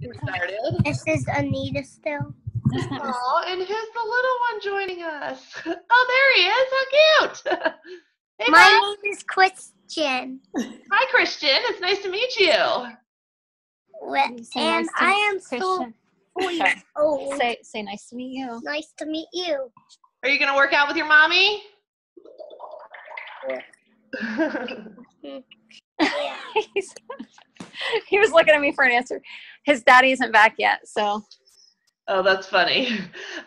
Get started. This is Anita still. Oh, and who's the little one joining us? Oh, there he is. How cute. Hey, My bud. name is Christian. Hi, Christian. It's nice to meet you. And I am so Christian. 4 years old. Say nice to meet you. Nice to meet you. Are you going to work out with your mommy? Yeah. He was looking at me for an answer. His daddy isn't back yet, so. Oh, that's funny.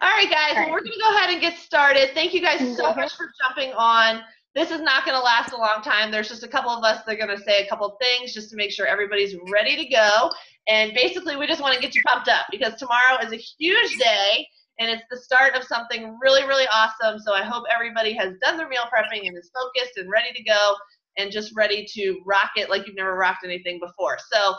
All right, guys. Well, we're going to go ahead and get started. Thank you guys so much for jumping on. This is not going to last a long time. There's just a couple of us that are going to say a couple of things just to make sure everybody's ready to go. And basically, we just want to get you pumped up because tomorrow is a huge day, and it's the start of something really, really awesome. So I hope everybody has done their meal prepping and is focused and ready to go and just ready to rock it like you've never rocked anything before. So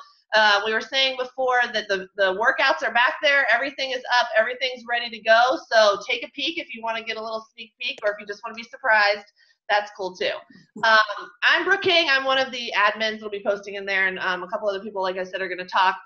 we were saying before that the workouts are back there. Everything is up. Everything's ready to go. So take a peek if you want to get a little sneak peek, or if you just want to be surprised. That's cool too. I'm Brooke King. I'm one of the admins that'll be posting in there, and a couple other people, like I said, are going to talk.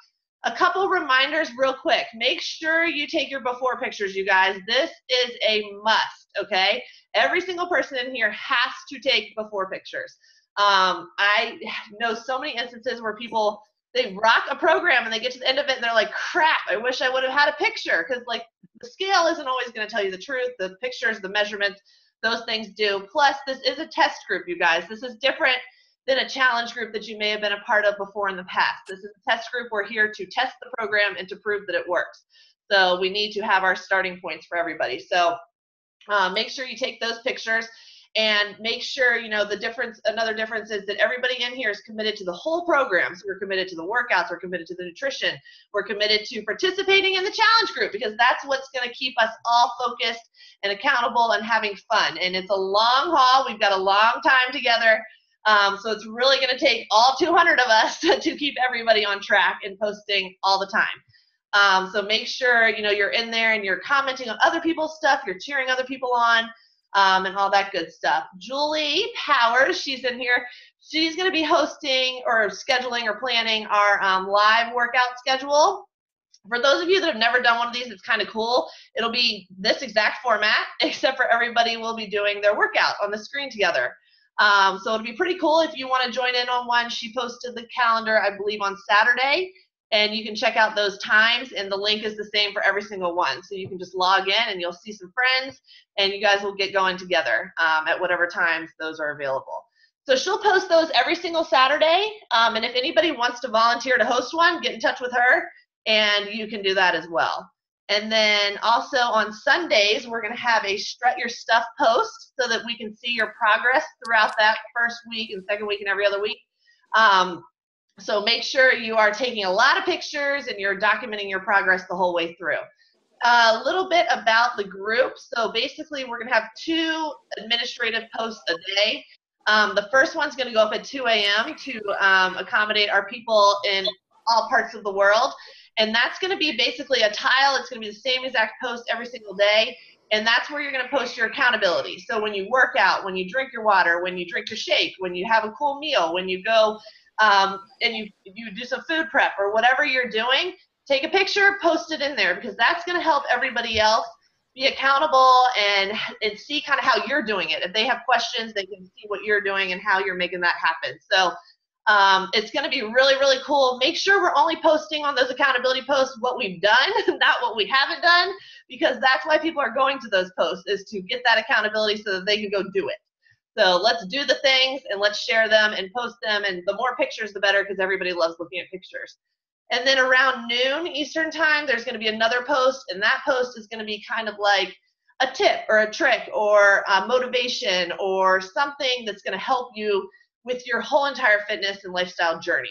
A couple reminders real quick. Make sure you take your before pictures, you guys. This is a must, okay? Every single person in here has to take before pictures. I know so many instances where people, they rock a program and they get to the end of it and they're like, crap, I wish I would have had a picture, because like the scale isn't always going to tell you the truth. The pictures, the measurements, those things do. Plus, this is a test group, you guys. This is different than a challenge group that you may have been a part of before in the past. This is a test group. We're here to test the program and to prove that it works. So we need to have our starting points for everybody. So make sure you take those pictures. And make sure, you know, the difference, another difference is that everybody in here is committed to the whole program. So we're committed to the workouts, we're committed to the nutrition, we're committed to participating in the challenge group, because that's what's going to keep us all focused and accountable and having fun. And it's a long haul. We've got a long time together. So it's really going to take all 200 of us to keep everybody on track and posting all the time. So make sure, you know, you're in there and you're commenting on other people's stuff, you're cheering other people on. And all that good stuff. Julie Powers, she's in here. She's going to be hosting or scheduling or planning our live workout schedule. For those of you that have never done one of these, it's kind of cool. It'll be this exact format, except for everybody will be doing their workout on the screen together. So it'll be pretty cool if you want to join in on one. She posted the calendar, I believe, on Saturday. And you can check out those times, and the link is the same for every single one. So you can just log in, and you'll see some friends, and you guys will get going together at whatever times those are available. So she'll post those every single Saturday, and if anybody wants to volunteer to host one, get in touch with her, and you can do that as well. And then also on Sundays, we're going to have a Strut Your Stuff post so that we can see your progress throughout that first week and second week and every other week. So make sure you are taking a lot of pictures and you're documenting your progress the whole way through. A little bit about the group. So basically, we're going to have 2 administrative posts a day. The first one's going to go up at 2 a.m. to accommodate our people in all parts of the world. And that's going to be basically a tile. It's going to be the same exact post every single day. And that's where you're going to post your accountability. So when you work out, when you drink your water, when you drink your shake, when you have a cool meal, when you go and you do some food prep or whatever you're doing, take a picture, post it in there, because that's going to help everybody else be accountable and see kind of how you're doing it. If they have questions, they can see what you're doing and how you're making that happen. So it's going to be really, really cool. Make sure we're only posting on those accountability posts what we've done, not what we haven't done, because that's why people are going to those posts, is to get that accountability so that they can go do it. So let's do the things and let's share them and post them. And the more pictures, the better, because everybody loves looking at pictures. And then around noon Eastern time, there's going to be another post. And that post is going to be kind of like a tip or a trick or a motivation or something that's going to help you with your whole entire fitness and lifestyle journey.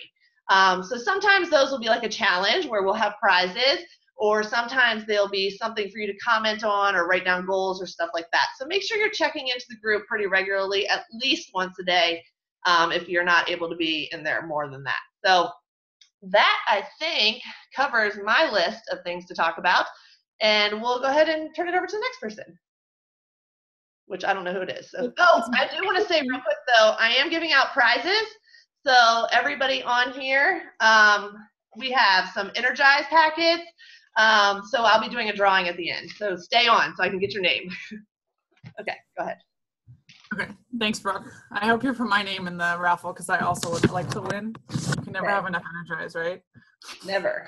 So sometimes those will be like a challenge where we'll have prizes, or sometimes there'll be something for you to comment on or write down goals or stuff like that. So make sure you're checking into the group pretty regularly, at least once a day, if you're not able to be in there more than that. So that, I think, covers my list of things to talk about. And we'll go ahead and turn it over to the next person, which I don't know who it is. So, I do want to say real quick, though, I am giving out prizes. So everybody on here, we have some Energize packets. So I'll be doing a drawing at the end. So stay on so I can get your name. Okay, go ahead. Okay, thanks, Brooke. I hope you're for my name in the raffle because I also would like to win. You can never have enough Energize, right? Never.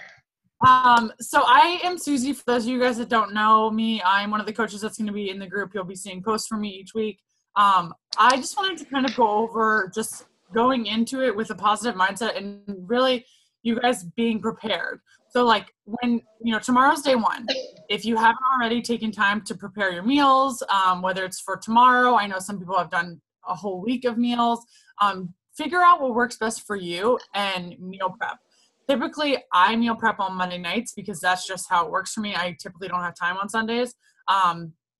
So I am Susie. For those of you guys that don't know me, I'm one of the coaches that's going to be in the group. You'll be seeing posts from me each week. I just wanted to kind of go over just going into it with a positive mindset and really you guys being prepared. So like when, tomorrow's day one, if you haven't already taken time to prepare your meals, whether it's for tomorrow, I know some people have done a whole week of meals, figure out what works best for you and meal prep. Typically, I meal prep on Monday nights because that's just how it works for me. I typically don't have time on Sundays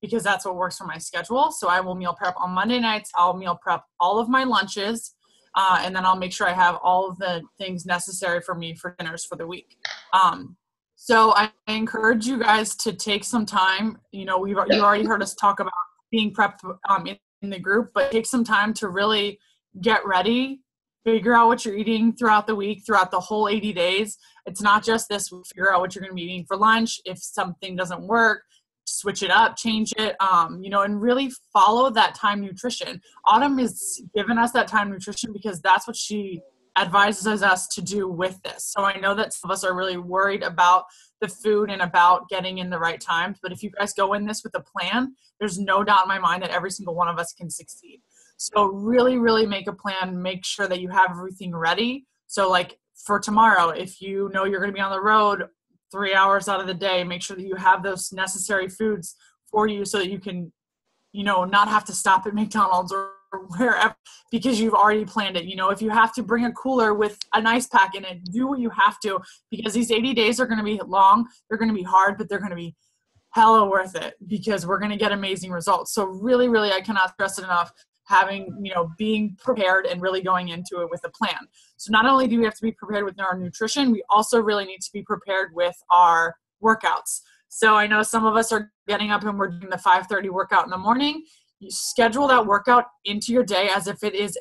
because that's what works for my schedule. So I will meal prep on Monday nights. I'll meal prep all of my lunches, and then I'll make sure I have all of the things necessary for me for dinners for the week. So I encourage you guys to take some time. You already heard us talk about being prepped in the group, but take some time to really get ready. Figure out what you're eating throughout the week, throughout the whole 80 days. It's not just this week. Figure out what you're going to be eating for lunch. If something doesn't work, switch it up, change it, and really follow that time nutrition. Autumn is giving us that time nutrition because that's what she advises us to do with this. So I know that some of us are really worried about the food and about getting in the right times. But if you guys go in this with a plan, there's no doubt in my mind that every single one of us can succeed. So really, really make a plan. Make sure that you have everything ready. So like for tomorrow, if you know you're going to be on the road 3 hours out of the day, make sure that you have those necessary foods for you so that you can, not have to stop at McDonald's or wherever because you've already planned it. If you have to bring a cooler with an ice pack in it, do what you have to because these 80 days are going to be long. They're going to be hard, but they're going to be hella worth it because we're going to get amazing results. So really, really, I cannot stress it enough. Being prepared and really going into it with a plan. So not only do we have to be prepared with our nutrition, we also really need to be prepared with our workouts. So I know some of us are getting up and we're doing the 5:30 workout in the morning. You schedule that workout into your day as if it is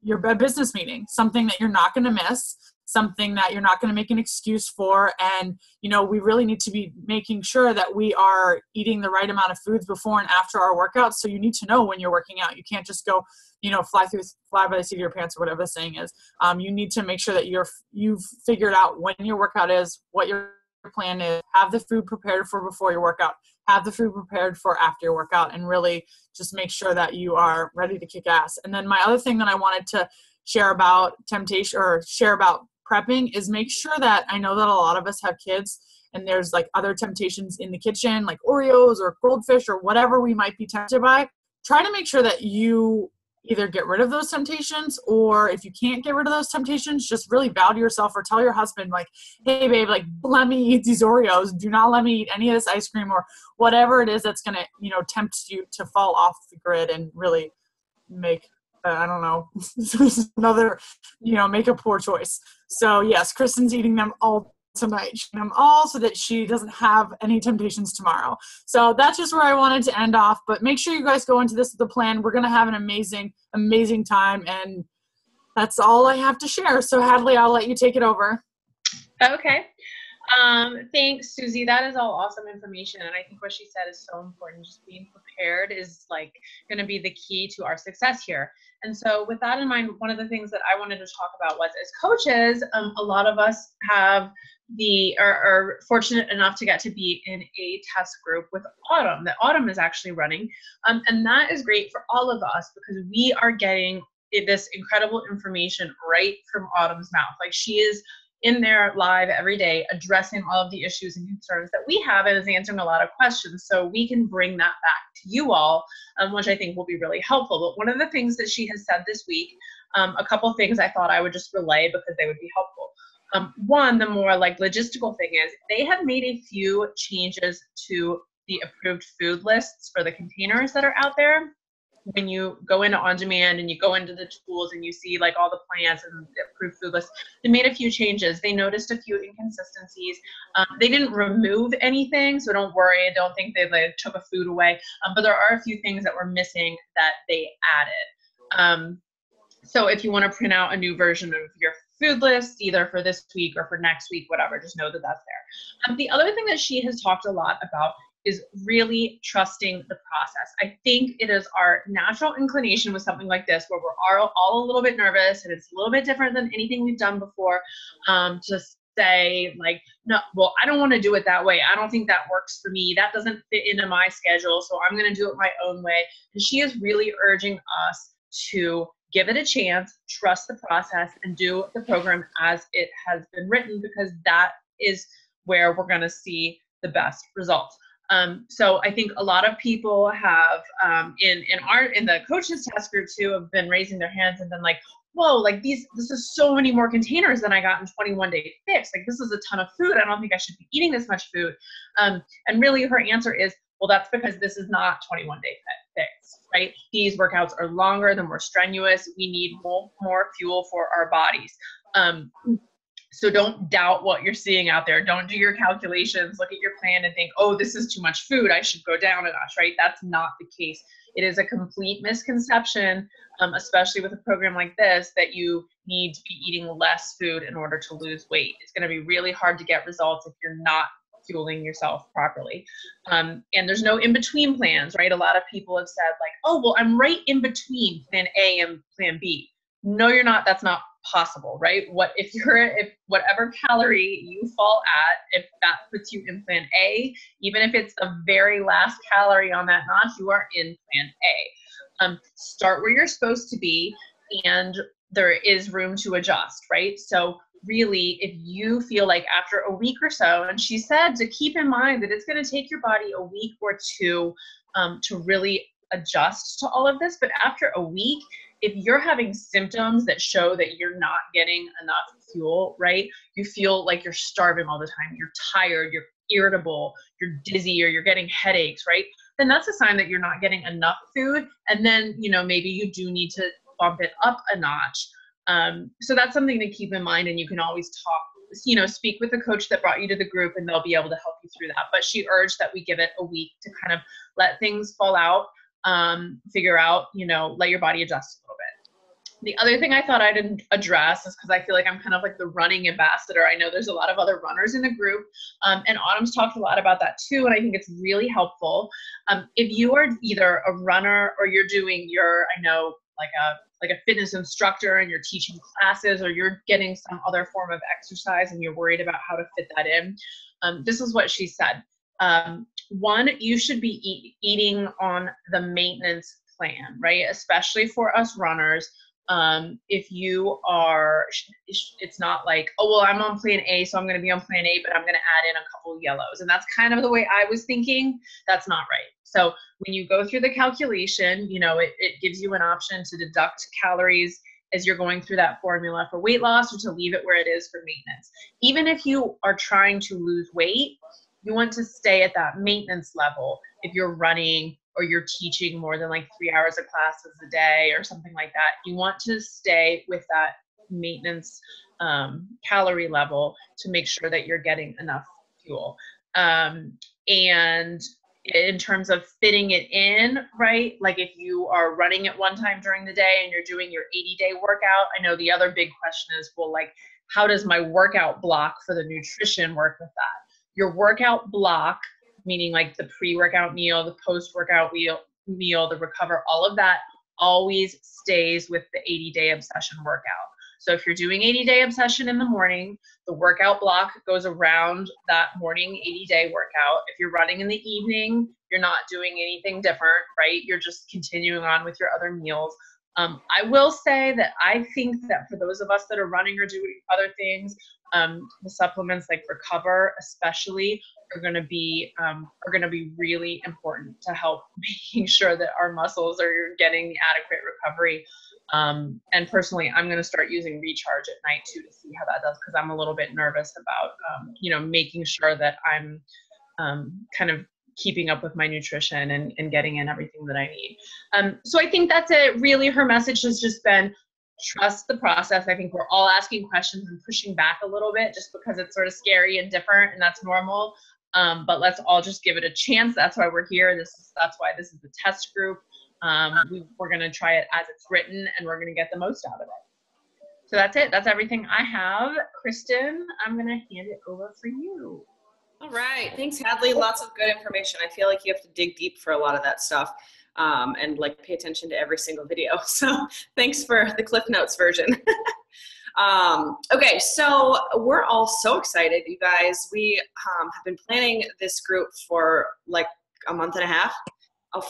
your business meeting, something that you're not going to miss, something that you're not going to make an excuse for. And, we really need to be making sure that we are eating the right amount of foods before and after our workouts. So you need to know when you're working out. You can't just go, fly by the seat of your pants or whatever the saying is. You need to make sure that you've figured out when your workout is, what your plan is, have the food prepared for before your workout, have the food prepared for after your workout, and really just make sure that you are ready to kick ass. And then my other thing that I wanted to share about prepping is make sure that I know that a lot of us have kids and there's like other temptations in the kitchen, like Oreos or goldfish or whatever we might be tempted by. Try to make sure that you either get rid of those temptations, or if you can't get rid of those temptations, just really vow to yourself or tell your husband, like, hey babe, like, let me eat these Oreos. Do not let me eat any of this ice cream or whatever it is that's going to, tempt you to fall off the grid and really make make a poor choice. So yes, Kristen's eating them all tonight. She's eating them all so that she doesn't have any temptations tomorrow. So that's just where I wanted to end off, but make sure you guys go into this with a plan. We're going to have an amazing, amazing time, and that's all I have to share. So Hadley, I'll let you take it over. Okay. Thanks, Susie. That is all awesome information. And I think what she said is so important. Just being prepared is like going to be the key to our success here. And so with that in mind, one of the things that I wanted to talk about was, as coaches, a lot of us are fortunate enough to get to be in a test group with Autumn, that Autumn is actually running. And that is great for all of us because we are getting this incredible information right from Autumn's mouth. Like, she is in there live every day, addressing all of the issues and concerns that we have, and is answering a lot of questions. So we can bring that back to you all, which I think will be really helpful. But one of the things that she has said this week, a couple things I thought I would just relay because they would be helpful. One, the more like logistical thing is they have made a few changes to the approved food lists for the containers that are out there. When you go into On Demand and you go into the tools and you see like all the plans and the approved food list, they made a few changes. They noticed a few inconsistencies. They didn't remove anything, so don't worry. I don't think they like took a food away, but there are a few things that were missing that they added. So if you want to print out a new version of your food list, either for this week or for next week, whatever. Just know that that's there. The other thing that she has talked a lot about is really trusting the process. I think it is our natural inclination with something like this, where we're all a little bit nervous and it's a little bit different than anything we've done before, to say like, no, well, I don't want to do it that way. I don't think that works for me. That doesn't fit into my schedule, so I'm going to do it my own way. And she is really urging us to give it a chance, trust the process, and do the program as it has been written, because that is where we're going to see the best results. So I think a lot of people have in the coaches test group too have been raising their hands and been like, whoa, like this is so many more containers than I got in 21 Day Fix. Like this is a ton of food. I don't think I should be eating this much food. And really her answer is, well, that's because this is not 21 Day Fix, right? These workouts are longer, they're more strenuous. We need more fuel for our bodies. So don't doubt what you're seeing out there. Don't do your calculations, look at your plan and think, oh, this is too much food, I should go down a notch, right? That's not the case. It is a complete misconception, especially with a program like this, that you need to be eating less food in order to lose weight. It's going to be really hard to get results if you're not fueling yourself properly. And there's no in-between plans, right? A lot of people have said like, oh, well, I'm right in between plan A and plan B. No, you're not. That's not possible, right? If whatever calorie you fall at, if that puts you in plan A, even if it's the very last calorie on that notch, you are in plan A. Start where you're supposed to be, and there is room to adjust, right? So really, if you feel like after a week or so, and she said to keep in mind that it's going to take your body a week or two to really adjust to all of this, but after a week, if you're having symptoms that show that you're not getting enough fuel, right? You feel like you're starving all the time, you're tired, you're irritable, you're dizzy, or you're getting headaches, right? Then that's a sign that you're not getting enough food. And then, maybe you do need to bump it up a notch. So that's something to keep in mind, and you can always speak with the coach that brought you to the group, and they'll be able to help you through that. But she urged that we give it a week to kind of let things fall out, figure out, let your body adjust a little bit. The other thing I thought I'd address is, because I feel like I'm kind of like the running ambassador. I know there's a lot of other runners in the group, and Autumn's talked a lot about that too, and I think it's really helpful. If you are either a runner or you're doing like a fitness instructor and you're teaching classes, or you're getting some other form of exercise and you're worried about how to fit that in, this is what she said. One, you should be eating on the maintenance plan, right? Especially for us runners. If you are, it's not like, oh, well, I'm on plan A, so I'm going to be on plan A, but I'm going to add in a couple of yellows. And that's kind of the way I was thinking. That's not right. So when you go through the calculation, it gives you an option to deduct calories as you're going through that formula for weight loss, or to leave it where it is for maintenance. Even if you are trying to lose weight, you want to stay at that maintenance level. If you're running or you're teaching more than like 3 hours of classes a day or something like that, you want to stay with that maintenance calorie level to make sure that you're getting enough fuel. And in terms of fitting it in, right? Like if you are running at one time during the day and you're doing your 80-day workout, I know the other big question is, well, like, how does my workout block for the nutrition work with that? Your workout block, meaning like the pre-workout meal, the post-workout meal, the recover, all of that always stays with the 80-day obsession workout. So if you're doing 80-day obsession in the morning, the workout block goes around that morning 80-day workout. If you're running in the evening, you're not doing anything different, right? You're just continuing on with your other meals. I will say that I think that for those of us that are running or doing other things, the supplements like Recover especially are going to be really important to help making sure that our muscles are getting the adequate recovery. And personally, I'm going to start using Recharge at night too, to see how that does, because I'm a little bit nervous about making sure that I'm kind of keeping up with my nutrition and getting in everything that I need. So I think that's it. Really, her message has just been trust the process. I think we're all asking questions and pushing back a little bit just because it's sort of scary and different, and that's normal. But let's all just give it a chance. That's why we're here. That's why this is the test group. We're going to try it as it's written, and we're going to get the most out of it. So that's it. That's everything I have. Kristen, I'm going to hand it over for you. All right. Thanks, Hadley. Lots of good information. I feel like you have to dig deep for a lot of that stuff and like pay attention to every single video. So thanks for the Cliff Notes version. Okay, so we're all so excited, you guys. We have been planning this group for like a month and a half,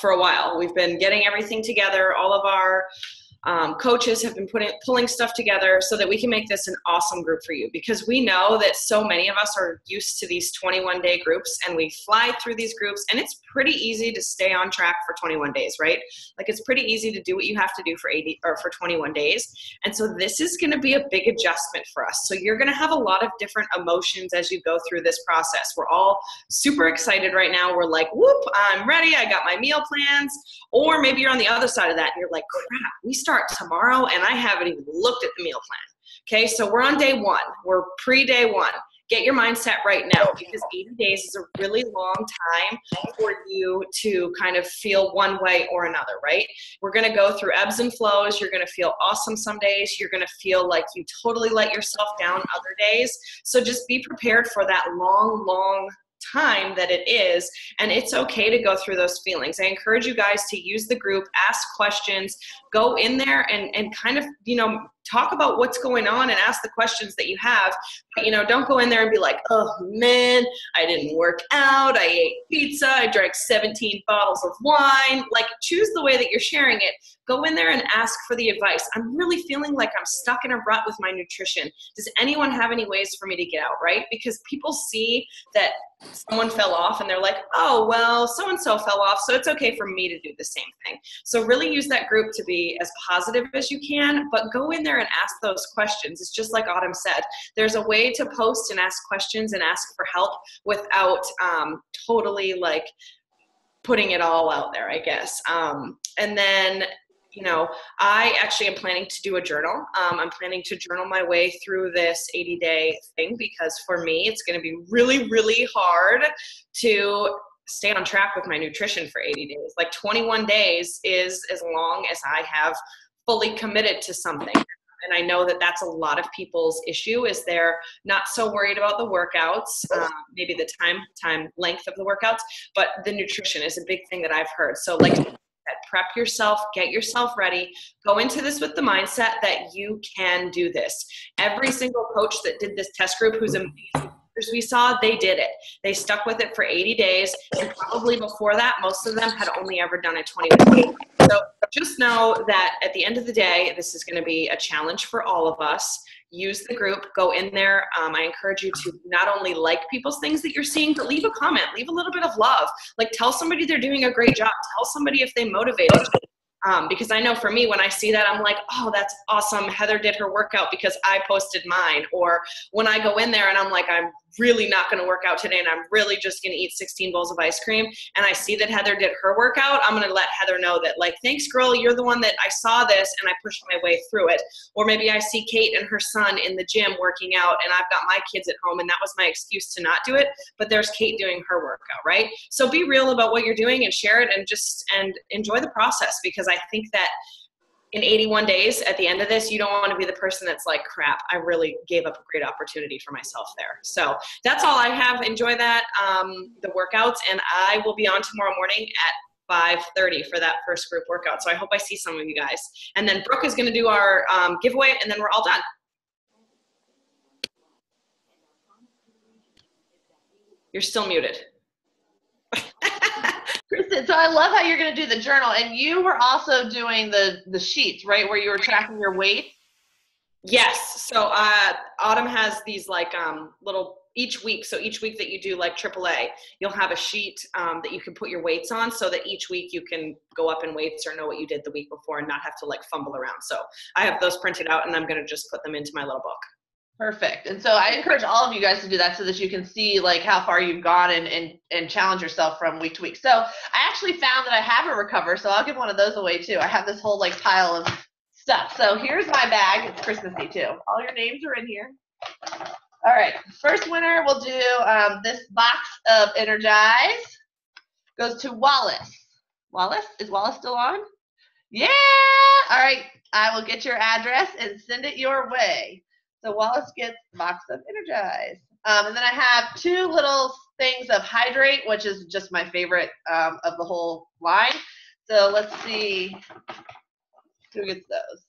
for a while. We've been getting everything together. All of our coaches have been pulling stuff together so that we can make this an awesome group for you, because we know that so many of us are used to these 21-day groups, and we fly through these groups, and it's pretty easy to stay on track for 21 days, right? Like, it's pretty easy to do what you have to do for 21 days. And so this is going to be a big adjustment for us. So you're going to have a lot of different emotions as you go through this process. We're all super excited right now. We're like, whoop, I'm ready. I got my meal plans. Or maybe you're on the other side of that and you're like, crap, we start tomorrow and I haven't even looked at the meal plan. Okay, so we're on day one. We're pre-day one. Get your mindset right now, because 80 days is a really long time for you to kind of feel one way or another, right? We're going to go through ebbs and flows. You're going to feel awesome some days. You're going to feel like you totally let yourself down other days. So just be prepared for that long time that it is, and it's okay to go through those feelings. I encourage you guys to use the group, ask questions, go in there and kind of, talk about what's going on and ask the questions that you have. But, don't go in there and be like, oh man, I didn't work out, I ate pizza, I drank 17 bottles of wine. Like, choose the way that you're sharing it. Go in there and ask for the advice. I'm really feeling like I'm stuck in a rut with my nutrition. Does anyone have any ways for me to get out, right? Because people see that someone fell off and they're like, oh, well, so-and-so fell off, so it's okay for me to do the same thing. So really use that group to be as positive as you can, but go in there and ask those questions. It's just like Autumn said, there's a way to post and ask questions and ask for help without totally like putting it all out there, I guess. And then, I actually am planning to do a journal. I'm planning to journal my way through this 80-day thing, because for me, it's going to be really, really hard to stay on track with my nutrition for 80 days. Like, 21 days is as long as I have fully committed to something. And I know that that's a lot of people's issue, is they're not so worried about the workouts, maybe the time length of the workouts, but the nutrition is a big thing that I've heard. So like, prep yourself, get yourself ready, go into this with the mindset that you can do this. Every single coach that did this test group, who's amazing, we saw, they did it. They stuck with it for 80 days, and probably before that, most of them had only ever done it 21 days. So just know that at the end of the day, this is going to be a challenge for all of us. Use the group, go in there. I encourage you to not only like people's things that you're seeing, but leave a comment, leave a little bit of love. Like, tell somebody they're doing a great job. Tell somebody if they motivated you. Because I know for me, when I see that, I'm like, oh, that's awesome. Heather did her workout because I posted mine. Or when I go in there and I'm like, I'm really not going to work out today and I'm really just going to eat 16 bowls of ice cream, and I see that Heather did her workout, I'm going to let Heather know that, like, thanks, girl, you're the one that I saw this and I pushed my way through it. Or maybe I see Kate and her son in the gym working out, and I've got my kids at home and that was my excuse to not do it, but there's Kate doing her workout, right? So be real about what you're doing and share it, and enjoy the process, because I think that in 81 days, at the end of this, you don't want to be the person that's like, crap, I really gave up a great opportunity for myself there. So that's all I have. Enjoy that, the workouts, and I will be on tomorrow morning at 5:30 for that first group workout. So I hope I see some of you guys. And then Brooke is going to do our giveaway, and then we're all done. You're still muted. Kristen, so I love how you're going to do the journal, and you were also doing the sheets, right, where you were tracking your weight? Yes. So Autumn has these like little, each week that you do like AAA, you'll have a sheet that you can put your weights on, so that each week you can go up in weights or know what you did the week before and not have to like fumble around. So I have those printed out, and I'm going to just put them into my little book. Perfect. And so I encourage all of you guys to do that, so that you can see like how far you've gone and challenge yourself from week to week. So I actually found that I have a Recover, so I'll give one of those away too. I have this whole like pile of stuff. So here's my bag. It's Christmassy too. All your names are in here. All right. First winner will do this box of Energize. Goes to Wallace. Wallace? Is Wallace still on? Yeah. All right. I will get your address and send it your way. So Wallace gets the box of Energize. And then I have 2 little things of Hydrate, which is just my favorite of the whole line. So let's see who gets those.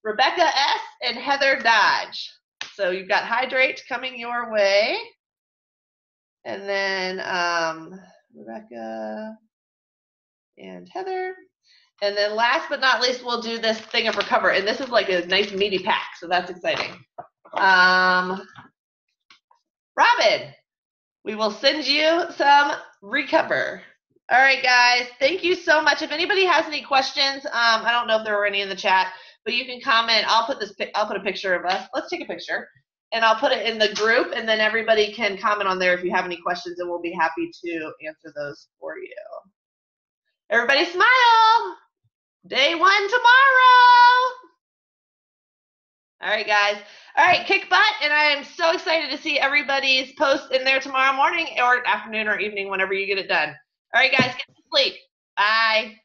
Rebecca S. and Heather Dodge. So you've got Hydrate coming your way. And then Rebecca and Heather. And then last but not least, we'll do this thing of Recover. And this is like a nice meaty pack, so that's exciting. Robin, we will send you some Recover. All right, guys, thank you so much. If anybody has any questions, I don't know if there were any in the chat, but you can comment. I'll put a picture of us. Let's take a picture. And I'll put it in the group, and then everybody can comment on there if you have any questions, and we'll be happy to answer those for you. Everybody smile. Day 1 tomorrow. All right, guys. All right, kick butt, and I am so excited to see everybody's post in there tomorrow morning or afternoon or evening, whenever you get it done. All right, guys, get to sleep. Bye.